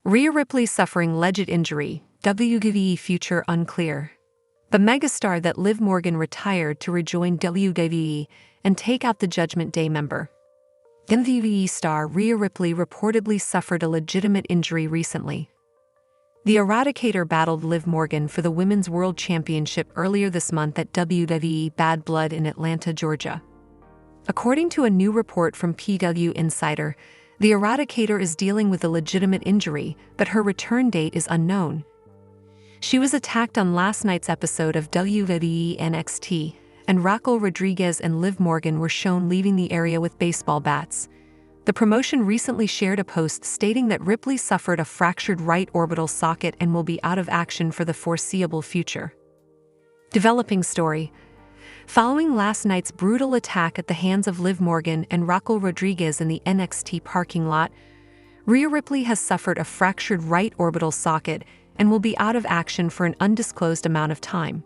Rhea Ripley suffering alleged injury, WWE future unclear. But Megastar that Liv Morgan retired to rejoin WWE and take out the Judgment Day member. WWE star Rhea Ripley reportedly suffered a legitimate injury recently. The Eradicator battled Liv Morgan for the Women's World Championship earlier this month at WWE Bad Blood in Atlanta, Georgia. According to a new report from PW Insider, the Eradicator is dealing with a legitimate injury, but her return date is unknown. She was attacked on last night's episode of WWE NXT, and Raquel Rodriguez and Liv Morgan were shown leaving the area with baseball bats. The promotion recently shared a post stating that Ripley suffered a fractured right orbital socket and will be out of action for the foreseeable future. Developing story. Following last night's brutal attack at the hands of Liv Morgan and Raquel Rodriguez in the NXT parking lot, Rhea Ripley has suffered a fractured right orbital socket and will be out of action for an undisclosed amount of time.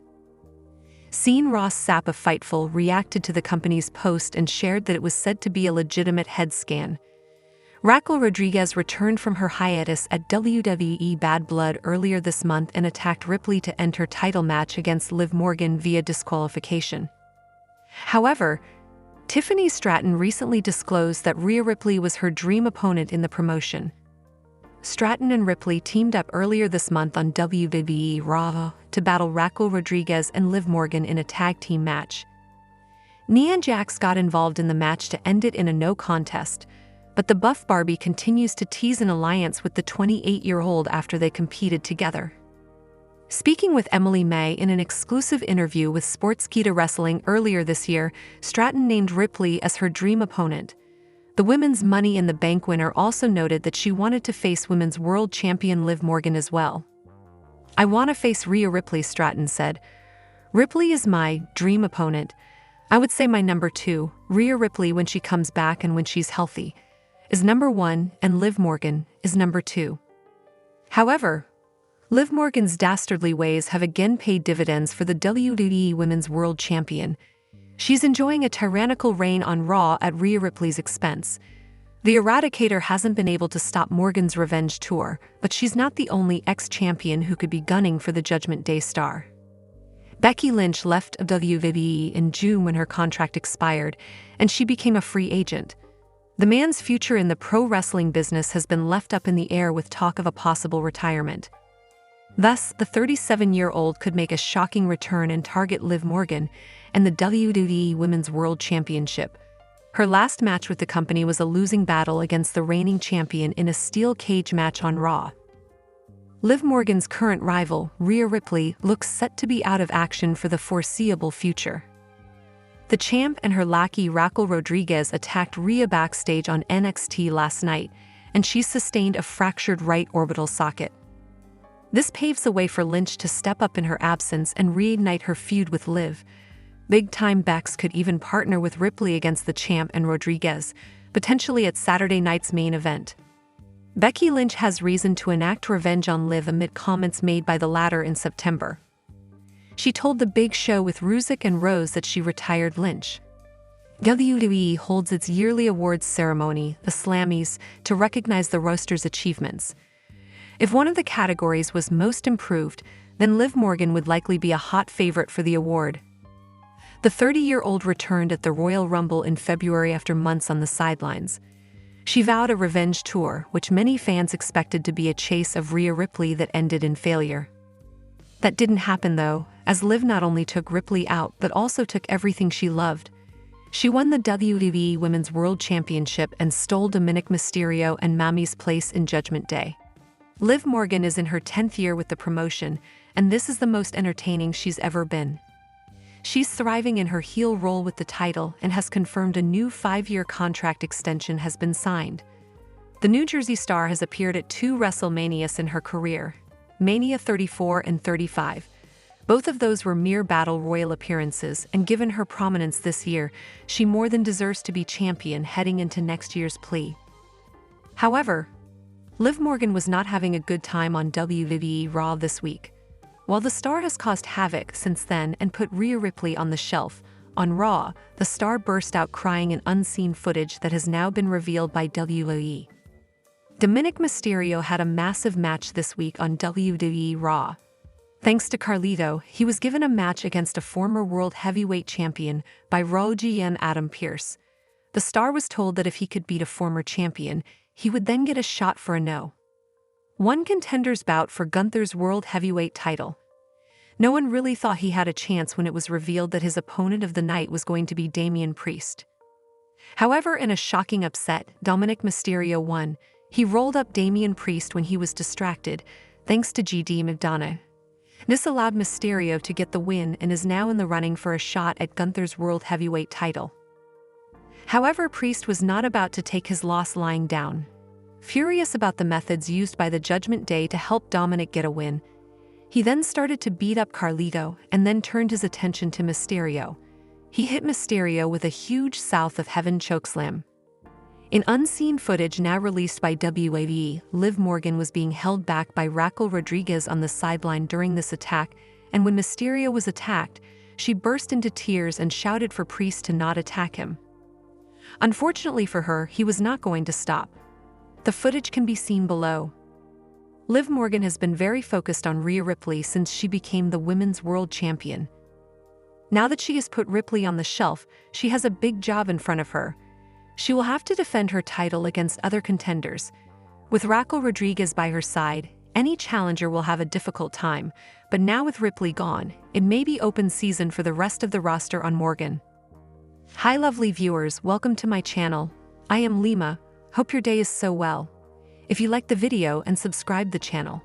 Scene Ross Sapp of Fightful reacted to the company's post and shared that it was said to be a legitimate head scan. Raquel Rodriguez returned from her hiatus at WWE Bad Blood earlier this month and attacked Ripley to end her title match against Liv Morgan via disqualification. However, Tiffany Strattons recently disclosed that Rhea Ripley was her dream opponent in the promotion. Stratton and Ripley teamed up earlier this month on WWE Raw to battle Raquel Rodriguez and Liv Morgan in a tag team match. Nia Jax got involved in the match to end it in a no contest, but the Buff Barbie continues to tease an alliance with the 28-year-old after they competed together. Speaking with Emily May in an exclusive interview with Sportskeeda Wrestling earlier this year, Stratton named Ripley as her dream opponent. The Women's Money in the Bank winner also noted that she wanted to face Women's World Champion Liv Morgan as well. "I want to face Rhea Ripley," Stratton said. "Ripley is my dream opponent. I would say my number 2, Rhea Ripley when she comes back and when she's healthy, is number 1 and Liv Morgan is number 2. However, Liv Morgan's dastardly ways have again paid dividends for the WWE Women's World Champion. She's enjoying a tyrannical reign on Raw at Rhea Ripley's expense. The Eradicator hasn't been able to stop Morgan's revenge tour, but she's not the only ex-champion who could be gunning for the Judgment Day star." Becky Lynch left WWE in June when her contract expired, and she became a free agent. The man's future in the pro wrestling business has been left up in the air with talk of a possible retirement. Thus, the 37-year-old could make a shocking return and target Liv Morgan and the WWE Women's World Championship. Her last match with the company was a losing battle against the reigning champion in a steel cage match on Raw. Liv Morgan's current rival, Rhea Ripley, looks set to be out of action for the foreseeable future. The champ and her lackey Raquel Rodriguez attacked Rhea backstage on NXT last night, and she sustained a fractured right orbital socket. This paves the way for Lynch to step up in her absence and reignite her feud with Liv. Big-time Bex could even partner with Ripley against the champ and Rodriguez, potentially at Saturday night's main event. Becky Lynch has reason to enact revenge on Liv amid comments made by the latter in September. She told The Big Show with Ruzick and Rose that she retired Lynch. WWE holds its yearly awards ceremony, the Slammies, to recognize the roster's achievements. If one of the categories was Most Improved, then Liv Morgan would likely be a hot favorite for the award. The 30-year-old returned at the Royal Rumble in February after months on the sidelines. She vowed a revenge tour, which many fans expected to be a chase of Rhea Ripley that ended in failure. That didn't happen though, as Liv not only took Ripley out but also took everything she loved. She won the WWE Women's World Championship and stole Dominic Mysterio and Mami's place in Judgment Day. Liv Morgan is in her 10th year with the promotion, and this is the most entertaining she's ever been. She's thriving in her heel role with the title and has confirmed a new 5-year contract extension has been signed. The New Jersey star has appeared at 2 WrestleManias in her career, Mania 34 and 35. Both of those were mere battle royal appearances, and given her prominence this year, she more than deserves to be champion heading into next year's plea. However, Liv Morgan was not having a good time on WWE Raw this week. While the star has caused havoc since then and put Rhea Ripley on the shelf, on Raw, the star burst out crying in unseen footage that has now been revealed by WWE. Dominic Mysterio had a massive match this week on WWE Raw. Thanks to Carlito, he was given a match against a former World Heavyweight Champion by Raw GM Adam Pearce. The star was told that if he could beat a former champion, he would then get a shot for a No. 1 contender's bout for Gunther's World Heavyweight title. No one really thought he had a chance when it was revealed that his opponent of the night was going to be Damien Priest. However, in a shocking upset, Dominic Mysterio won. He rolled up Damien Priest when he was distracted, thanks to GD McDonough. This allowed Mysterio to get the win and is now in the running for a shot at Gunther's World Heavyweight title. However, Priest was not about to take his loss lying down. Furious about the methods used by the Judgment Day to help Dominic get a win, he then started to beat up Carlito and then turned his attention to Mysterio. He hit Mysterio with a huge South of Heaven chokeslam. In unseen footage now released by WWE, Liv Morgan was being held back by Raquel Rodriguez on the sideline during this attack, and when Mysterio was attacked, she burst into tears and shouted for Priest to not attack him. Unfortunately for her, he was not going to stop. The footage can be seen below. Liv Morgan has been very focused on Rhea Ripley since she became the Women's World Champion. Now that she has put Ripley on the shelf, she has a big job in front of her. She will have to defend her title against other contenders. With Raquel Rodriguez by her side, any challenger will have a difficult time, but now with Ripley gone, it may be open season for the rest of the roster on Morgan. Hi lovely viewers, welcome to my channel. I am Lima. Hope your day is so well. If you liked the video and subscribe the channel,